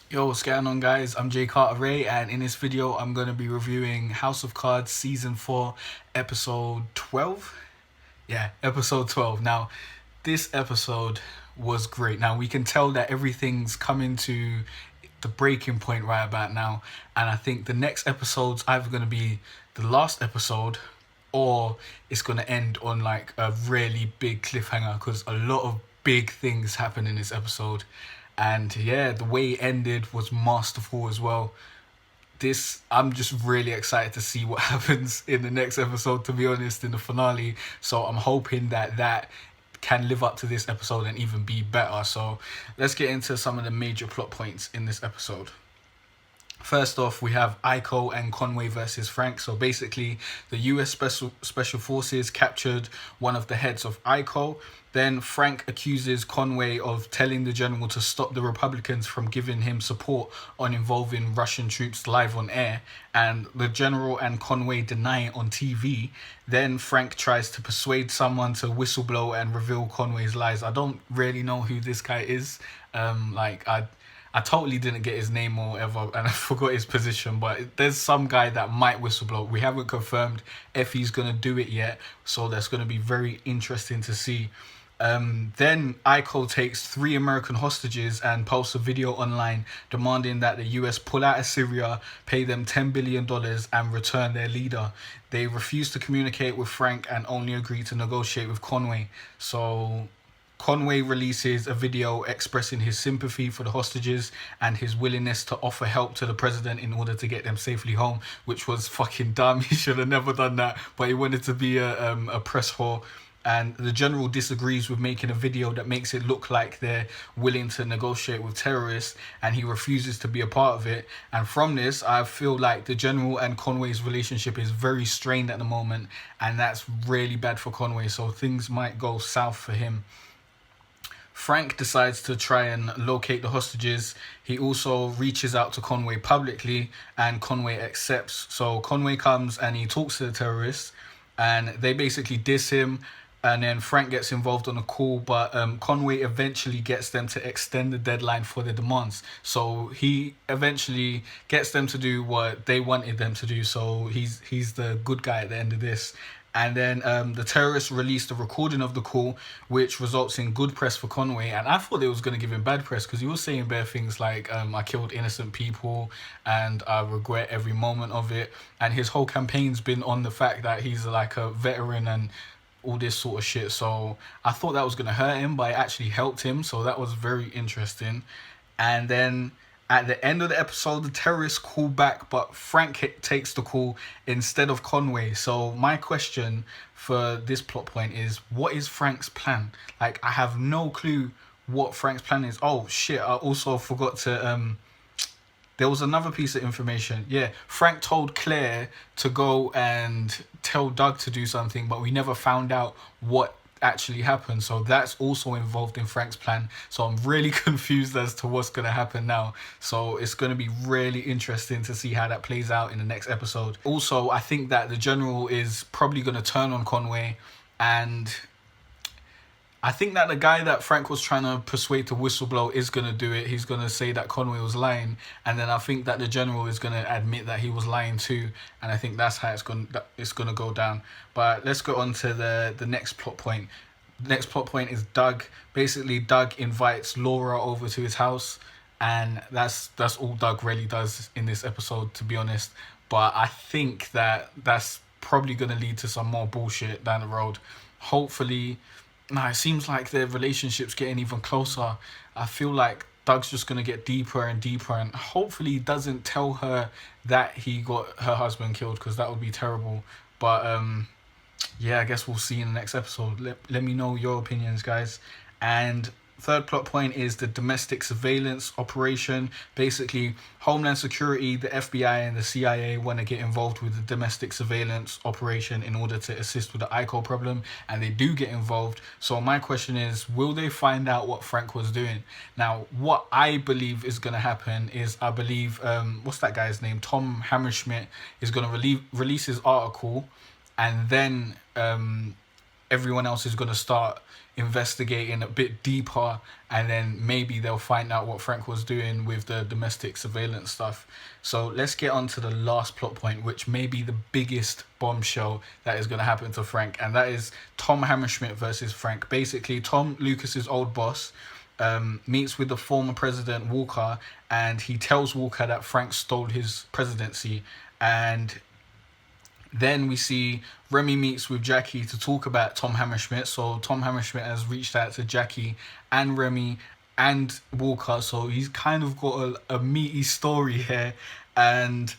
Yo, what's going on, guys? I'm Jay Cartere, and in this video, I'm going to be reviewing House of Cards Season 4, Episode 12. Yeah, Episode 12. Now, this episode was great. Now, we can tell that everything's coming to the breaking point right about now, and I think the next episode's either going to be the last episode or it's going to end on like a really big cliffhanger because a lot of big things happen in this episode. And yeah, the way it ended was masterful as well. I'm just really excited to see what happens in the next episode, to be honest, in the finale. So I'm hoping that can live up to this episode and even be better. So let's get into some of the major plot points in this episode. First off, we have Aiko and Conway versus Frank. So basically, the US Special Forces captured one of the heads of Aiko. Then Frank accuses Conway of telling the general to stop the Republicans from giving him support on involving Russian troops live on air. And the general and Conway deny it on TV. Then Frank tries to persuade someone to whistleblow and reveal Conway's lies. I don't really know who this guy is. I totally didn't get his name or whatever, and I forgot his position, but there's some guy that might whistleblow. We haven't confirmed if he's going to do it yet, so that's going to be very interesting to see. Then Aiko takes 3 American hostages and posts a video online demanding that the US pull out of Syria, pay them $10 billion and return their leader. They refuse to communicate with Frank and only agree to negotiate with Conway. So Conway releases a video expressing his sympathy for the hostages and his willingness to offer help to the president in order to get them safely home, which was fucking dumb. He should have never done that, but he wanted to be a press whore. And the general disagrees with making a video that makes it look like they're willing to negotiate with terrorists, and he refuses to be a part of it. And from this, I feel like the general and Conway's relationship is very strained at the moment, and that's really bad for Conway, so things might go south for him. Frank decides to try and locate the hostages. He also reaches out to Conway publicly, and Conway accepts. So Conway comes and he talks to the terrorists, and they basically diss him. And then Frank gets involved on a call, but Conway eventually gets them to extend the deadline for their demands. So he eventually gets them to do what they wanted them to do. So he's the good guy at the end of this. And then the terrorists released a recording of the call, which results in good press for Conway. And I thought it was going to give him bad press because he was saying bare things like, I killed innocent people and I regret every moment of it. And his whole campaign's been on the fact that he's like a veteran and all this sort of shit. So I thought that was going to hurt him, but it actually helped him. So that was very interesting. And then at the end of the episode, the terrorists call back, but Frank takes the call instead of Conway. So my question for this plot point is, what is Frank's plan? Like, I have no clue what Frank's plan is. Oh shit, I also forgot to there was another piece of information. Yeah, Frank told Claire to go and tell Doug to do something, but we never found out what actually happened. So that's also involved in Frank's plan. So I'm really confused as to what's going to happen now. So it's going to be really interesting to see how that plays out in the next episode. Also, I think that the general is probably going to turn on Conway, and I think that the guy that Frank was trying to persuade to whistleblow is going to do it. He's going to say that Conway was lying. And then I think that the general is going to admit that he was lying too. And I think that's how it's going to go down. But let's go on to the next plot point. The next plot point is Doug. Basically, Doug invites Laura over to his house. And that's all Doug really does in this episode, to be honest. But I think that that's probably going to lead to some more bullshit down the road. Hopefully. Nah, it seems like their relationship's getting even closer. I feel like Doug's just going to get deeper and deeper, and hopefully he doesn't tell her that he got her husband killed, because that would be terrible. But yeah, I guess we'll see in the next episode. Let me know your opinions, guys. And third plot point is the domestic surveillance operation. Basically, Homeland Security, the FBI and the CIA want to get involved with the domestic surveillance operation in order to assist with the Aiko problem, and they do get involved. So my question is, will they find out what Frank was doing? Now, what I believe is going to happen is, I believe, what's that guy's name? Tom Hammerschmidt is going to release his article, and then everyone else is going to start investigating a bit deeper, and then maybe they'll find out what Frank was doing with the domestic surveillance stuff. So let's get on to the last plot point, which may be the biggest bombshell that is going to happen to Frank, and that is Tom Hammerschmidt versus Frank. Basically, Tom, Lucas's old boss, meets with the former president Walker, and he tells Walker that Frank stole his presidency. And then we see Remy meets with Jackie to talk about Tom Hammerschmidt. So Tom Hammerschmidt has reached out to Jackie and Remy and Walker. So he's kind of got a meaty story here. And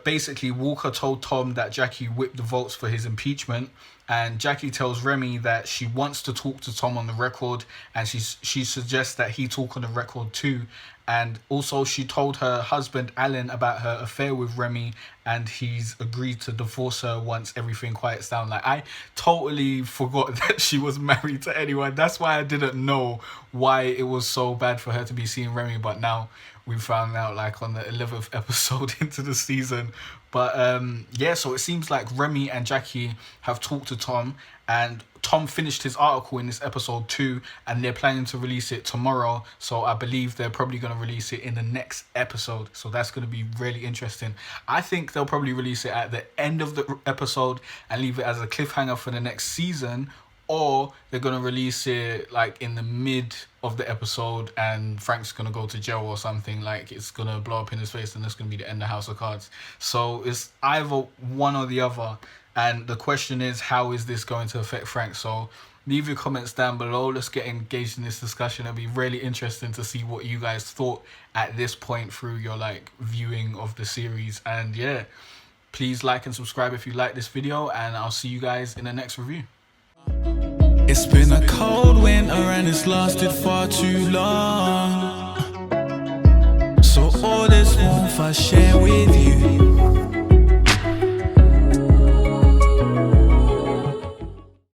basically Walker told Tom that Jackie whipped the votes for his impeachment. And Jackie tells Remy that she wants to talk to Tom on the record, and she suggests that he talk on the record too. And also she told her husband Alan about her affair with Remy, and he's agreed to divorce her once everything quiets down. Like, I totally forgot that she was married to anyone. That's why I didn't know why it was so bad for her to be seeing Remy, but now we found out, like, on the 11th episode into the season. But yeah, so it seems like Remy and Jackie have talked to Tom, and Tom finished his article in this episode too, and they're planning to release it tomorrow. So I believe they're probably going to release it in the next episode. So that's going to be really interesting. I think they'll probably release it at the end of the episode and leave it as a cliffhanger for the next season, or they're going to release it like in the mid of the episode and Frank's going to go to jail or something. Like, it's going to blow up in his face and that's going to be the end of House of Cards. So it's either one or the other. And the question is, how is this going to affect Frank? So leave your comments down below. Let's get engaged in this discussion. It'll be really interesting to see what you guys thought at this point through your viewing of the series. And yeah, please like and subscribe if you like this video, and I'll see you guys in the next review. It's been a cold winter and it's lasted far too long.